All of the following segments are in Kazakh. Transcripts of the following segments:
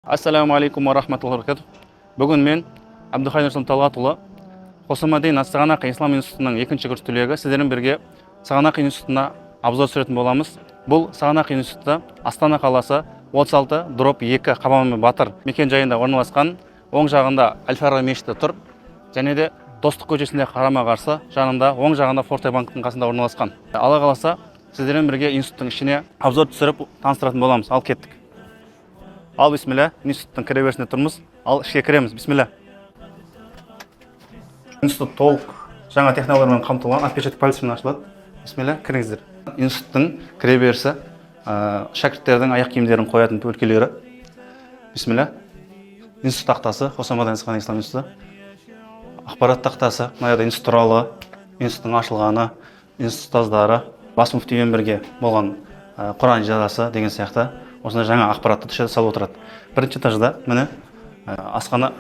Ассаламу алейкум ва рахматуллахи ва баракатух. Бүгін мен Абдухайнер Талғатұлы Қосымадин Астағанақ Ислам институтының екінші курс түлегі сіздермен бірге Сағанақ институтына обзор түсіретін боламыз. Бұл Сағанақ институты Астана қаласы 36/2 Қабанбай Батыр мекен жайында орналасқан. Оң жағында Әл-Фараби мешіті тұр, және де Достық көшесінде қарама-қарсы жанында оң жағында Форте банктың қасында орналасқан. Алла қаласа сіздермен бірге институттың ішіне обзор түсіріп таныстыратын боламыз. Ал кеттік. Ал бисмилля, институттың кіреберісінде тұрмыз. Ал ішке кіреміз. Бисмилля. Институт толық жаңа технологиялармен қамтылған, отпечаток пальцымен ашылады. Бисмилля, кіріңіздер. Институттың кіреберісі, шәкірттердің аяқ киімдерін қоятын бөлкелері. Бисмилля. Институт тақтасы, Қосымадин Ислам институты. Ақпарат тақтасы, мына институт туралы, институттың ашылғаны, институт ұстаздары, бас мүфтимен бірге болған Құран жазасы деген сияқты осындай жаңа ақпаратты салып отырады. Бірінші этажда міне асхана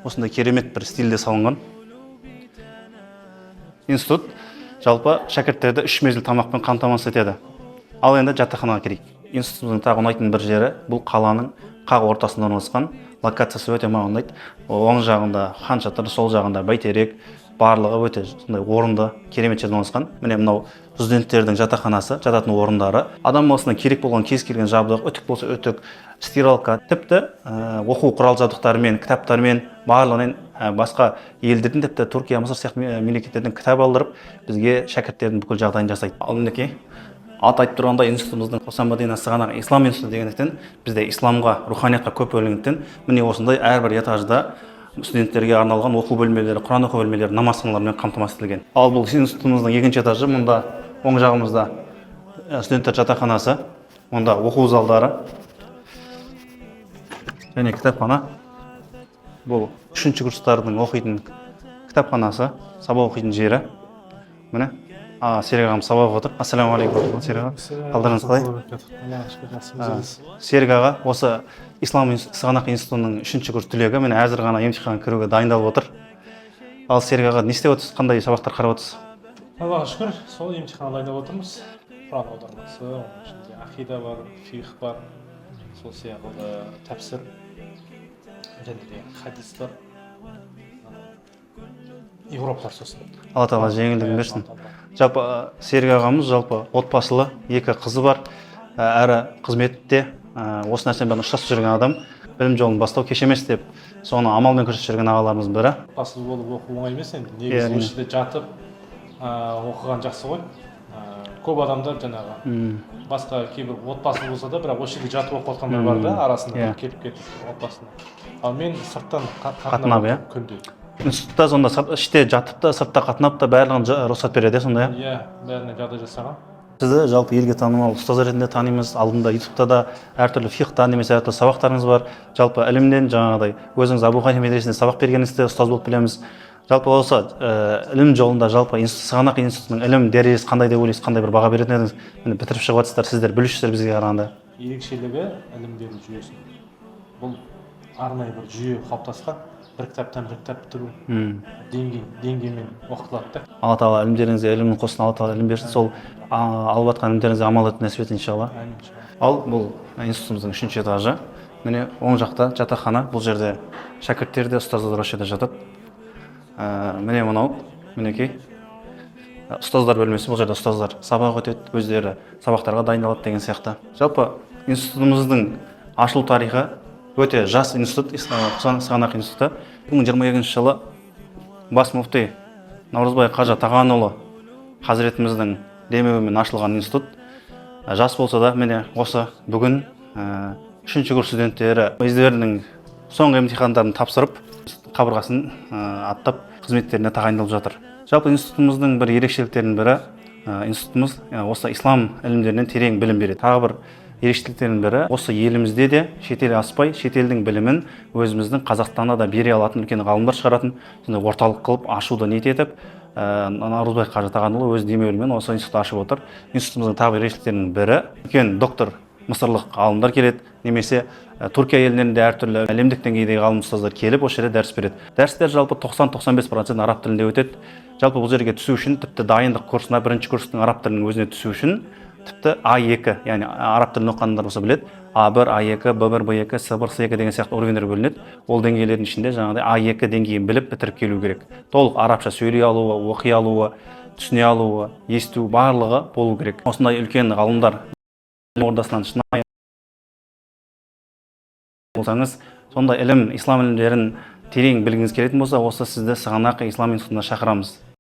осындай керемет бір стильде салынған. Институт жалпы шәкірттерді 3 мезгіл тамақпен қамтамасыз етеді. Ал енді жатақханаға келейік. Институттың тағы ұнайтын бір жері бұл қаланың қақ ортасында орналасқан. Локациясы өте маған ұнайды. Оң жағында Хан Шатыр, сол жағында Бәйтерек, барлығы өте сондай орынды, керемет жерде орналасқан. Міне мынау студенттердің жатақханасы, жататын орындары. Адам баласына керек болған кез келген жабдық, үтік болса үтік, стиралка, тіпті оқу құрал жабдықтарымен, кітаптармен, барлығымен басқа елдердің, тіпті Түркия, Мысыр сияқты мемлекеттерден кітап алдырып, бізге шәкірттердің бүкіл жағдайын жасайды. Ал мінекей, ат айтып тұрғанда институтымыздың Қосымадин Астағанақ Ислам институты дегендіктен бізде исламға, руханиятқа көп бөлінгендіктен міне осындай әрбір этажда студенттерге арналған оқу бөлмелері, Құран оқу бөлмелері, намазханалармен қамтамасыз етілген. Ал бұл институтымыздың екінші этажы, мұнда оң жағымызда студенттер жатақханасы, мұнда оқу залдары және кітапхана. Бұл 3-ші курстардың оқитын кітапханасы, сабақ оқитын жері. Міне Серік ағам сабақ оқып отыр. Ассаламу алейкум, Серік аға. Қалдарыңыз қалай? Серік аға осы Ислам Сағанақ институтының 3-ші курс түлегі. Міне әзір ғана емтиханға кіруге дайындалып отыр. Ал Серік аға не істеп отырсыз? Қандай сабақтар қарап отырсыз? Аллаға шүкір, сол емтиханға дайындалып отырмыз. Құран аудармасы, оның ішінде ақида бар, фиқх бар, сол сияқты тәпсір және де хадис бар. Европалар сосын. Алла тағала жеңілдігін берсін. Жалпы Серік ағамыз жалпы отбасылы, 2 қызы бар, әрі қызметте осы нәрсемен ұштасып жүрген адам, білім жолын бастау кеш емес деп, соны амалмен көрсетіп жүрген ағаларымыз бірі. Отбасылы болып оқу оңай емес енді. Негізі осы жерде жатып оқыған жақсы ғой. Көп адамдар жаңағы басқа кейбір отбасы болса да, бірақ осы жерде жатып оқып отқандар бар да, арасында келіп кетіп отбасына. Ал мен сырттан қатынап күнде. Институтта сонда іште жатып та, сыртта қатынап та барлығын рұқсат береді, сондай. Иә, бәріне жағдай жасаған. Сізді жалпы елге танымал ұстаз ретінде танимыз. Алдында ютубта да әртүрлі фиқхтан немесе әртүрлі сабақтарыңыз бар. Жалпы ілімнен жаңағыдай өзіңіз Абу Ханифа медресесінде сабақ бергеніңізде ұстаз болып білеміз. Жалпы осы ілім жолында жалпы Сағанақ институтының ілім дәрежесі қандай деп ойлайсыз, қандай бір баға беретін едіңіз? Міне бітіріп шығып жатсыздар, сіздер білушісіздер бізге қарағанда. Ерекшелігі ілім беру жүйесі. Бұл арнайы бір жүйе қалыптасқан. Бір кітаптан бір кітап бітіру деңгеймен оқытылады. Алла тағала ілімдеріңізге ілімін қосын, Алла тағала ілім берсін, сол алып жатқан ілімдеріңізге амал етіп нәсіп етсін иншалла. Ал бұл институтымыздың 3-ші этажы. Міне оң жақта жатақхана. Бұл жерде шәкірттер де, ұстаздар осы жерде жатады. Міне мынау, мінекей ұстаздар бөлмесі. Бұл жерде ұстаздар сабақ өтеді, өздері сабақтарға дайындалады деген сияқты. Жалпы институтымыздың ашылу тарихы өте жас институт, Сағанақ институты. 2022 жылы бас мүфти Наурызбай Қажы Тағанұлы Хазіретіміздің демеуімен ашылған институт. Жас болса да, міне осы бүгін 3-ші курс студенттері өздерінің соңғы емтихандарын тапсырып, қабырғасын аттап, қызметтеріне тағайындалып жатыр. Жалпы институтымыздың бір ерекшеліктерінің бірі, институтымыз осы ислам ілімдерінен терең білім береді. Тағы бір ерекшеліктерінің бірі, осы елімізде де шетел аспай, шетелдің білімін өзіміздің Қазақстанда да бере алатын үлкен ғалымдар шығаратын сондай орталық қылып ашуды ниет етіп, Наурызбай Қажы Тағанұлы өз демеуімен осы институт ашып отыр. Институтымыздың тағы ерекшеліктерінің бірі, үлкен доктор мысырлық ғалымдар келеді, немесе Түркия елінен де әртүрлі әлемдік деңгейдегі ғалым ұстаздар келіп осы жерде дәріс береді. Дәрістер жалпы 90-95% араб тілінде өтеді. Жалпы бұл жерге түсу үшін, тіпті дайындық курсына, 1-ші курстың араб тілінің өзіне түсу үшін тіпті А2, яғни араб тілін оқығандар болса біледі, А1, А2, Б1, Б2, С1, С2 деген сияқты уровеньдер бөлінеді. Ол деңгейлердің ішінде жаңағыдай А2 деңгейін біліп бітіріп келу керек. Толық арабша сөйлей алуы, оқи алуы, түсіне алуы, есту барлығы болу керек. Осындай үлкен ғалымдар ордасынан шынайы болсаңыз, сондай ислам ілімдерін терең білгіңіз келетін болса, осы сізді Сығанақ Ислам институтына шақырамыз.